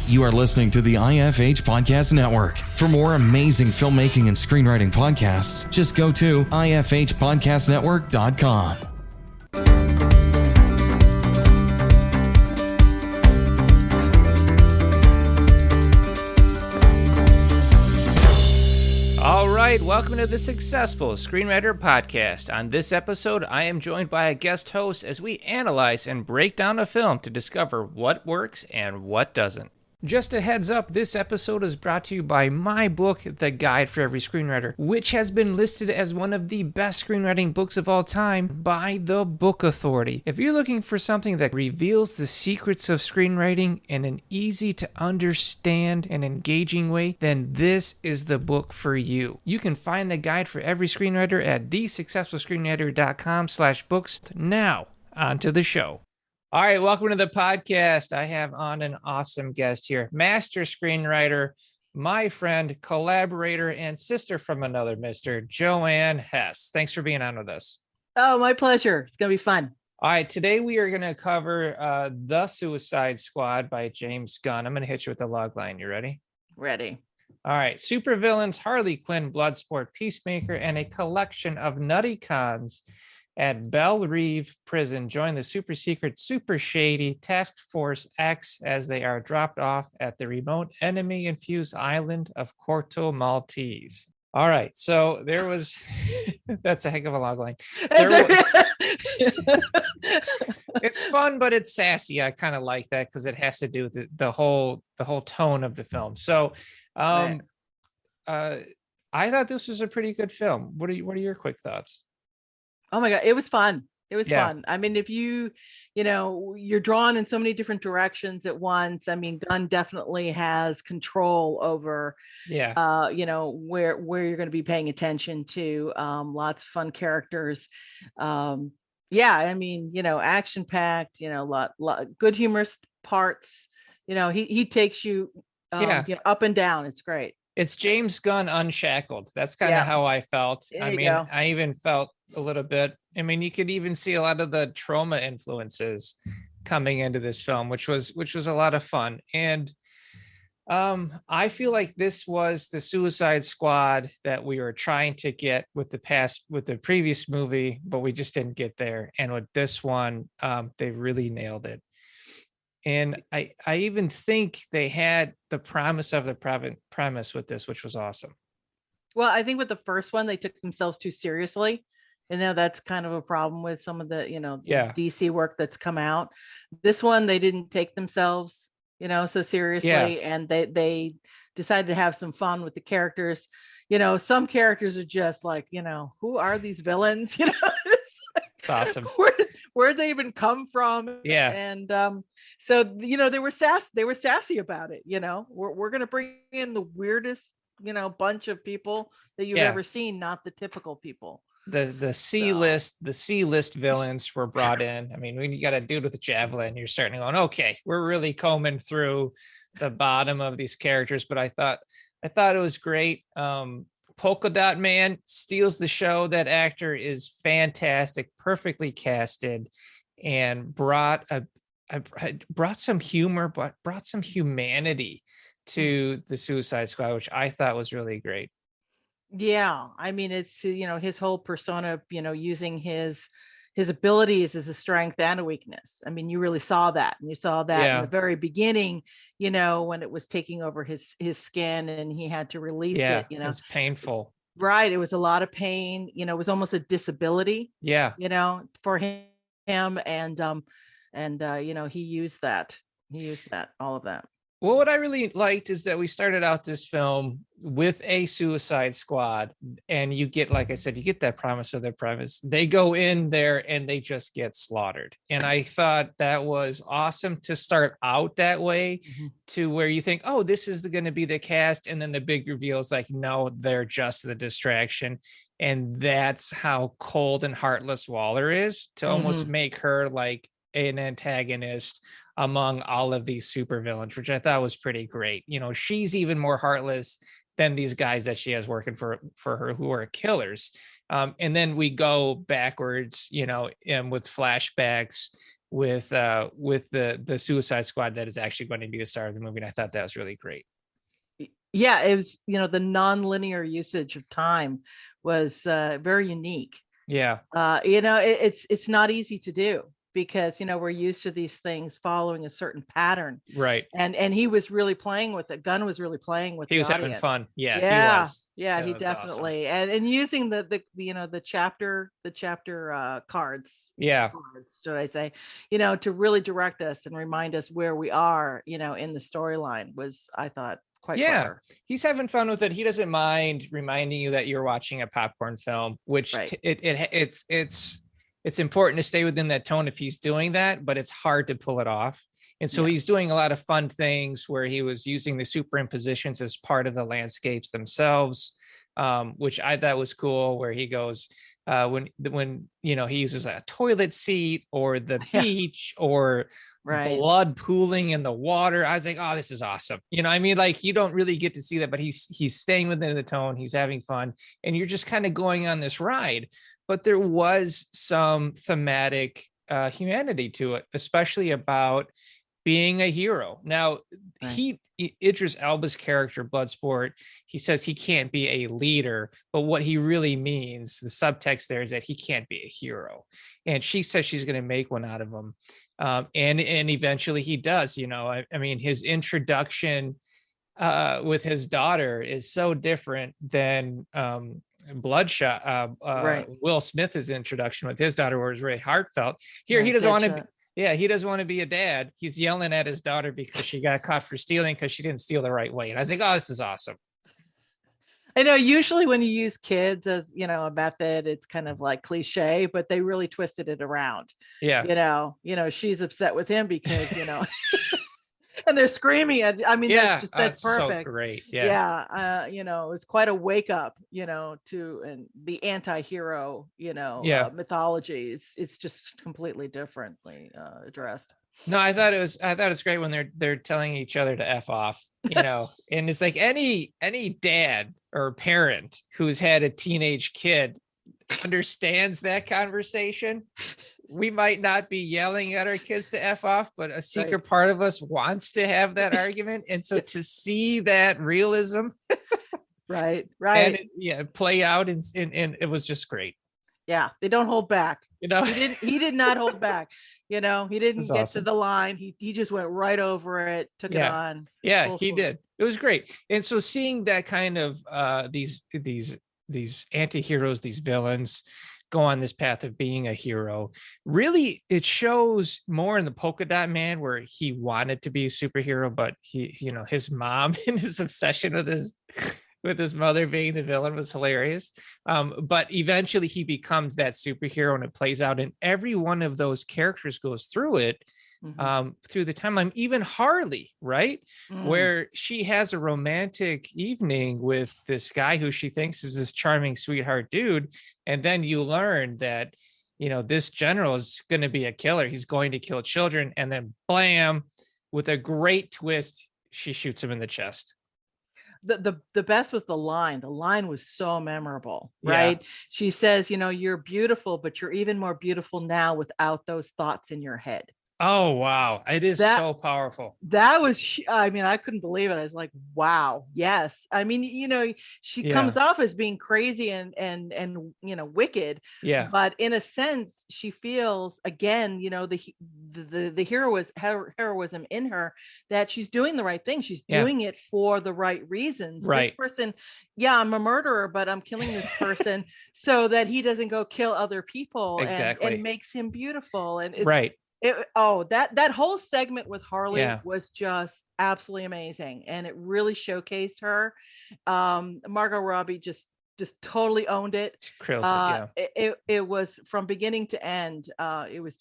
You are listening to the IFH Podcast Network. For more amazing filmmaking and screenwriting podcasts, just go to ifhpodcastnetwork.com. All right, welcome to the Successful Screenwriter Podcast. On this episode, I am joined by a guest host as we analyze and break down a film to discover what works and what doesn't. Just a heads up, this episode is brought to you by my book, The Guide for Every Screenwriter, which has been listed as one of the best screenwriting books of all time by the Book Authority. If you're looking for something that reveals the secrets of screenwriting in an easy to understand and engaging way, then this is the book for you. You can find The Guide for Every Screenwriter at thesuccessfulscreenwriter.com/books. Now, on to the show. All right, welcome to the podcast. I have on an awesome guest here, master screenwriter, my friend, collaborator, and sister from another mister, Joann Hess. Thanks for being on with us. Oh, my pleasure. It's going to be fun. All right, today we are going to cover The Suicide Squad by James Gunn. I'm going to hit you with the logline. You ready? Ready. All right, Supervillains Harley Quinn, Bloodsport, Peacemaker, and a collection of nutty cons at Belle Reve prison join the super secret, super shady Task Force X as they are dropped off at the remote enemy-infused island of Corto Maltese. All right, so there was that's a heck of a log line. It's fun, but it's sassy. I kind of like that because it has to do with the whole tone of the film. So I thought this was a pretty good film. What are your quick thoughts? Oh my God, it was fun. It was fun. I mean, if you're drawn in so many different directions at once. I mean, Gunn definitely has control over, where you're going to be paying attention to. Lots of fun characters. I mean, action packed. Lot good humorous parts. He takes you, up and down. It's great. It's James Gunn unshackled. That's kind of how I felt. I even felt a little bit. I mean, you could even see a lot of the trauma influences coming into this film, which was a lot of fun. And I feel like this was the Suicide Squad that we were trying to get with the previous movie, but we just didn't get there. And with this one, they really nailed it. And I even think they had the promise of the premise with this, which was awesome. Well, I think with the first one, they took themselves too seriously. And now that's kind of a problem with some of the, DC work that's come out. This one, they didn't take themselves, so seriously. And they decided to have some fun with the characters. Some characters are just like, who are these villains? It's awesome. Where'd they even come from? Yeah. And so they were sassy about it. We're gonna bring in the weirdest bunch of people that you've ever seen, not the typical people. The C-list villains were brought in. I mean, when you got a dude with a javelin, you're starting going, okay, we're really combing through the bottom of these characters. But I thought it was great. Polka Dot Man steals the show. That actor is fantastic, perfectly casted, and brought some humor, but brought some humanity to the Suicide Squad, which I thought was really great. Yeah, I mean, it's his whole persona, using his abilities as a strength and a weakness. I mean, you really saw that, and you saw that in the very beginning, when it was taking over his skin and he had to release it. It was painful. Right, it was a lot of pain. It was almost a disability. Yeah, for him, and he used that. All of that. Well, what I really liked is that we started out this film with a Suicide Squad, and you get, like I said, you get that promise of their premise. They go in there and they just get slaughtered. And I thought that was awesome to start out that way, to where you think, oh, this is going to be the cast. And then the big reveal is like, no, they're just the distraction. And that's how cold and heartless Waller is, to almost make her like an antagonist among all of these supervillains, which I thought was pretty great. She's even more heartless than these guys that she has working for her, who are killers. And then we go backwards, and with flashbacks with the Suicide Squad that is actually going to be the star of the movie. And I thought that was really great. Yeah, it was, the non-linear usage of time was very unique. Yeah. It's not easy to do because, we're used to these things following a certain pattern. Right. And he was really playing with it. Gunn was really playing with he the was audience. having fun. Yeah, yeah, he was. Yeah, that he was definitely. Awesome. And using the chapter cards. Yeah. Cards, should I say, to really direct us and remind us where we are, in the storyline was, I thought, quite clever. He's having fun with it. He doesn't mind reminding you that you're watching a popcorn film, which Right. It's important to stay within that tone if he's doing that, but it's hard to pull it off. And so he's doing a lot of fun things where he was using the superimpositions as part of the landscapes themselves, which I thought was cool, where he goes, when he uses a toilet seat or the beach or blood pooling in the water. I was like, oh, this is awesome. Like you don't really get to see that, but he's staying within the tone. He's having fun. And you're just kind of going on this ride. But there was some thematic humanity to it, especially about being a hero. Now, Idris Elba's character, Bloodsport, he says he can't be a leader, but what he really means, the subtext there is that he can't be a hero. And she says she's going to make one out of him. And eventually he does, his introduction with his daughter is so different than Bloodshot. Will Smith's introduction with his daughter was really heartfelt. Here, he doesn't want to. He doesn't want to be a dad. He's yelling at his daughter because she got caught for stealing because she didn't steal the right way. And I was like, oh, this is awesome. I know usually when you use kids as, a method, it's kind of like cliche, but they really twisted it around. Yeah. She's upset with him because, and they're screaming at, that's perfect. So great. It was quite a wake up, to the anti-hero, mythology. It's just completely differently addressed. No, I thought it was great when they're telling each other to F off, and it's like any dad or parent who's had a teenage kid understands that conversation. We might not be yelling at our kids to F off, but a secret part of us wants to have that argument. And so to see that realism right and play out and it was just great. Yeah, they don't hold back. He did not hold back. He didn't get to the line. He just went right over it, took it on. Yeah, he did. It was great. And so seeing that kind of these anti-heroes, these villains go on this path of being a hero, really it shows more in the Polka Dot Man, where he wanted to be a superhero, but his mom and his obsession with his mother being the villain was hilarious. But eventually he becomes that superhero, and it plays out, and every one of those characters goes through it. Through the timeline, even Harley, right? Where she has a romantic evening with this guy who she thinks is this charming sweetheart dude. And then you learn that, this general is going to be a killer. He's going to kill children. And then blam, with a great twist, she shoots him in the chest. The best was the line. The line was so memorable, right? She says, you're beautiful, but you're even more beautiful now without those thoughts in your head. Oh, wow. It is so powerful. That was, I couldn't believe it. I was like, wow. Yes. She comes off as being crazy and wicked. Yeah. But in a sense, she feels, again, the heroism in her, that she's doing the right thing. She's doing it for the right reasons. Right. This person, I'm a murderer, but I'm killing this person so that he doesn't go kill other people. Exactly. And makes him beautiful. And it's, right. That whole segment with Harley was just absolutely amazing, and it really showcased her. Margot Robbie just totally owned it. It was from beginning to end. It was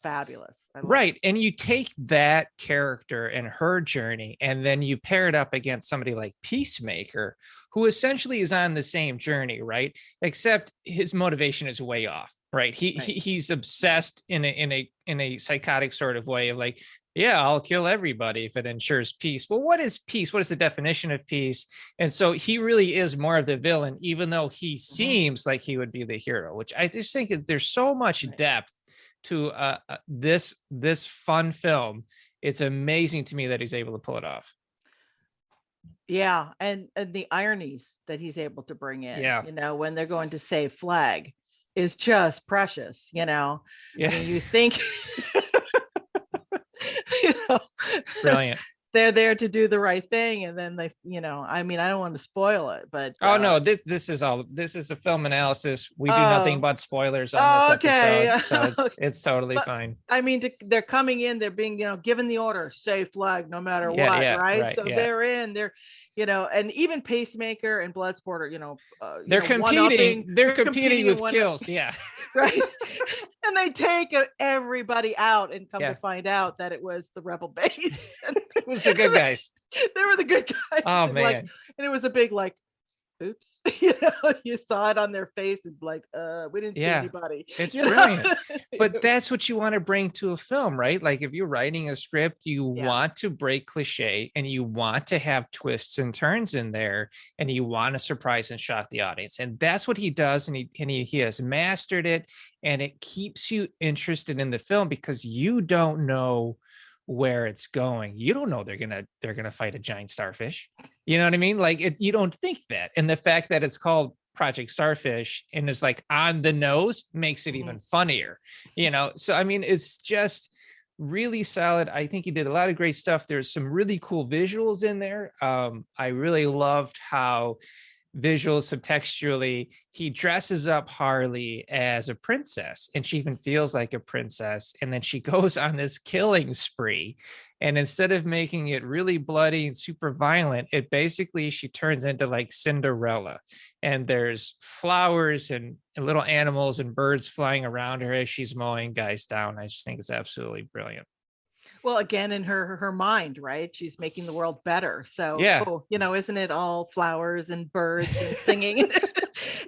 fabulous. Right. And you take that character and her journey, and then you pair it up against somebody like Peacemaker, who essentially is on the same journey, right? Except his motivation is way off. Right. He's obsessed in a psychotic sort of way of like, I'll kill everybody if it ensures peace. Well, what is peace? What is the definition of peace? And so he really is more of the villain, even though he seems like he would be the hero, which I just think that there's so much depth to this fun film. It's amazing to me that he's able to pull it off. Yeah, and the ironies that he's able to bring in, Yeah. you know, when they're going to save Flag is just precious, you know. Yeah. I mean, you think you know, brilliant. They're there to do the right thing, and then they, you know, I mean, I don't want to spoil it, but no, this is a film analysis. We do nothing but spoilers on this episode, so it's totally fine. I mean, they're coming in, they're being, you know, given the order, save Flag no matter what, right? So they're in, you know, and even Peacemaker and Bloodsport are, you know, they're competing with kills, right. And they take everybody out, and come to find out that it was the rebel base. It was the good guys. They were the good guys. Oh man. And it was a big oops, you know, you saw it on their faces, we didn't see anybody. It's brilliant. But that's what you want to bring to a film, right? Like, if you're writing a script, you want to break cliche, and you want to have twists and turns in there, and you want to surprise and shock the audience. And that's what he does. And he has mastered it, and it keeps you interested in the film because you don't know where it's going. You don't know they're gonna fight a giant starfish. You know what I mean? Like, you don't think that. And the fact that it's called Project Starfish and is like on the nose makes it even funnier. You know, so I mean, it's just really solid. I think he did a lot of great stuff. There's some really cool visuals in there. I really loved how visuals subtextually he dresses up Harley as a princess, and she even feels like a princess, and then she goes on this killing spree, and instead of making it really bloody and super violent, it basically she turns into like Cinderella, and there's flowers and little animals and birds flying around her as she's mowing guys down. I just think it's absolutely brilliant. Well, again, in her mind, right? She's making the world better. So, you know, isn't it all flowers and birds and singing?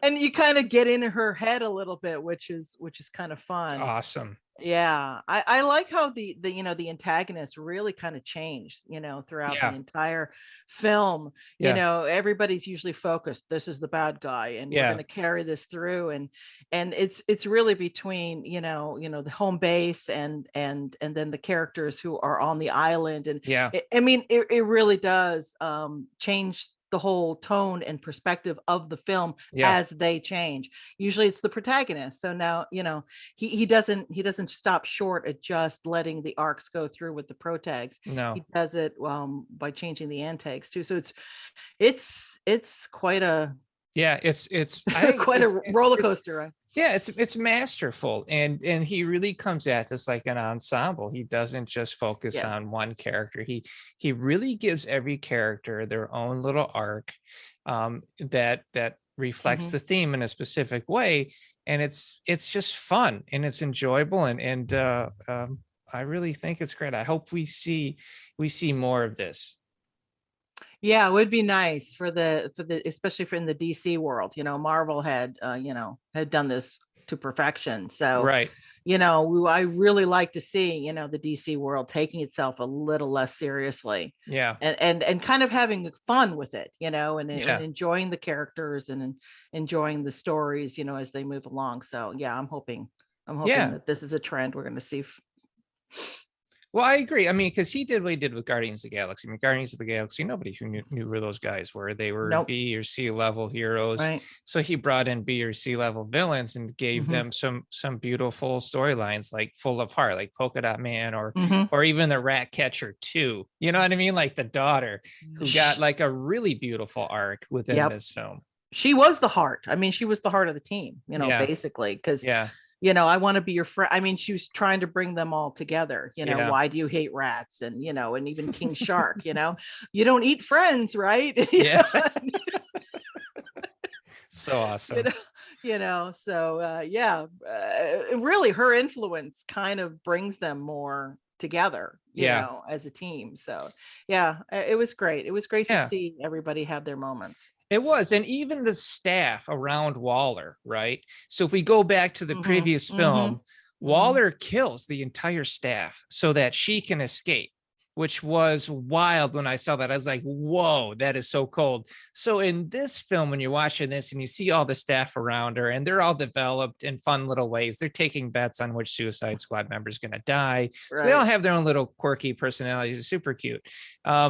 And you kind of get in her head a little bit, which is kind of fun. It's awesome. Yeah, I like how the you know, the antagonist really kind of changed, you know, throughout the entire film. You know, everybody's usually focused, this is the bad guy, and we're going to carry this through, and it's really between you know the home base and then the characters who are on the island, and I mean it really does change the whole tone and perspective of the film as they change. Usually it's the protagonist. So now, you know, he doesn't stop short at just letting the arcs go through with the protags. No, he does it by changing the antags too. So it's quite a it's I think quite a roller coaster, right? Yeah, it's masterful, and he really comes at this like an ensemble. He doesn't just focus on one character. He really gives every character their own little arc that reflects the theme in a specific way, and it's just fun and it's enjoyable, and I really think it's great. I hope we see more of this. Yeah, it would be nice for the especially in the DC world. You know, Marvel had done this to perfection. So you know, I really like to see, you know, the DC world taking itself a little less seriously. Yeah. And kind of having fun with it, you know, and enjoying the characters and enjoying the stories, you know, as they move along. So yeah, I'm hoping that this is a trend we're going to see. Well, I agree. I mean, because he did what he did with Guardians of the Galaxy. I mean, Guardians of the Galaxy, nobody who knew who those guys were. They were B or C level heroes. Right. So he brought in B or C level villains and gave them some beautiful storylines, like Full of Heart, like Polka Dot Man, or even the Rat Catcher 2. You know what I mean? Like the daughter who got like a really beautiful arc within this film. She was the heart. I mean, she was the heart of the team, you know, basically, because you know, I want to be your friend. I mean, she was trying to bring them all together. You know, why do you hate rats? And, you know, and even King Shark, you know, you don't eat friends, right? Yeah. So awesome. You know, so really her influence kind of brings them more together, you know, as a team. So yeah, it was great. It was great to see everybody have their moments. It was. And even the staff around Waller, right? So if we go back to the previous film, Waller kills the entire staff so that she can escape. which was wild when I saw that. I was like, whoa, that is so cold. So in this film, when you're watching this and you see all the staff around her and they're all developed in fun little ways, they're taking bets on which Suicide Squad member is going to die. Right. So they all have their own little quirky personalities. It's super cute.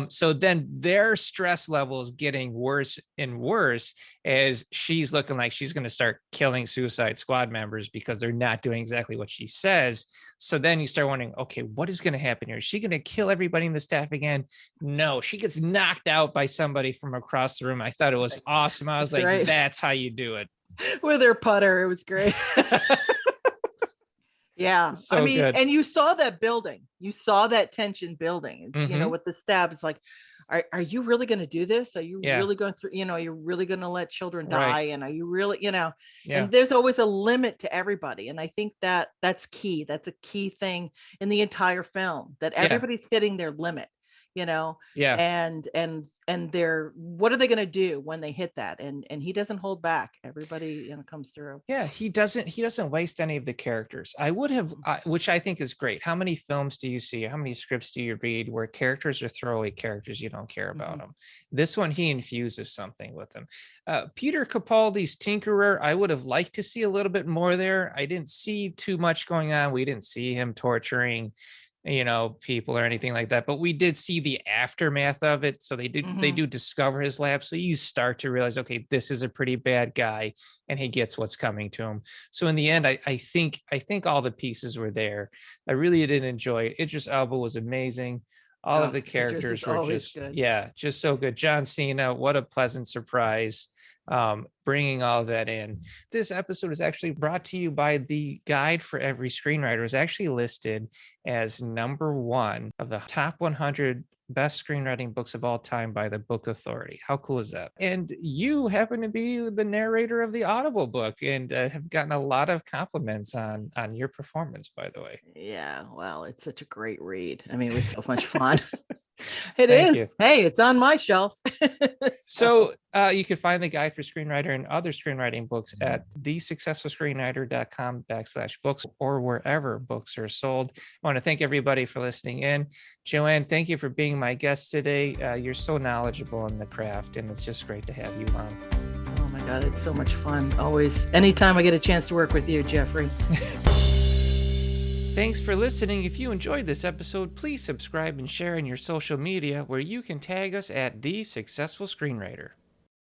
So then their stress level is getting worse and worse as she's looking like she's going to start killing Suicide Squad members because they're not doing exactly what she says. So then you start wondering, okay, what is going to happen here? Is she going to kill everybody in the staff again? No, she gets knocked out by somebody from across the room. I thought it was awesome. I was like, right. That's how you do it. With her putter. It was great. Yeah. So I mean, good. And you saw that building. You saw that tension building, you know, with the stab. It's like, are you really going to do this? Are you really going through, you know, you're really going to let children die? Right. And are you really, you know, and there's always a limit to everybody. And I think that that's key. That's a key thing in the entire film, that everybody's hitting their limit, you know, and they're, what are they going to do when they hit that? And he doesn't hold back. Everybody, you know, comes through. Yeah. He doesn't waste any of the characters. I would have, which I think is great. How many films do you see? How many scripts do you read where characters are throwaway characters? You don't care about them. This one, he infuses something with them. Peter Capaldi's Tinkerer, I would have liked to see a little bit more there. I didn't see too much going on. We didn't see him torturing, you know, people or anything like that, but we did see the aftermath of it. So they do discover his lab. So you start to realize, okay, this is a pretty bad guy and he gets what's coming to him. So in the end, I think all the pieces were there. I really did enjoy it. Idris Elba was amazing. All of the characters were just good. Just so good. John Cena, what a pleasant surprise. Bringing all that in. This episode is actually brought to you by the Guide for Every Screenwriter. Is actually listed as #1 of the top 100 best screenwriting books of all time by the Book Authority. How cool is that? And you happen to be the narrator of the Audible book and have gotten a lot of compliments on your performance, by the way. Yeah, well, it's such a great read. I mean, it was so much fun. It Thank is. You. Hey, it's on my shelf. So you can find the Guide for Screenwriter and other screenwriting books at thesuccessfulscreenwriter.com/books or wherever books are sold. I want to thank everybody for listening in. Joann, thank you for being my guest today. You're so knowledgeable in the craft, and it's just great to have you on. Oh my God, it's so much fun. Always, anytime I get a chance to work with you, Geoffrey. Thanks for listening. If you enjoyed this episode, please subscribe and share in your social media where you can tag us at The Successful Screenwriter.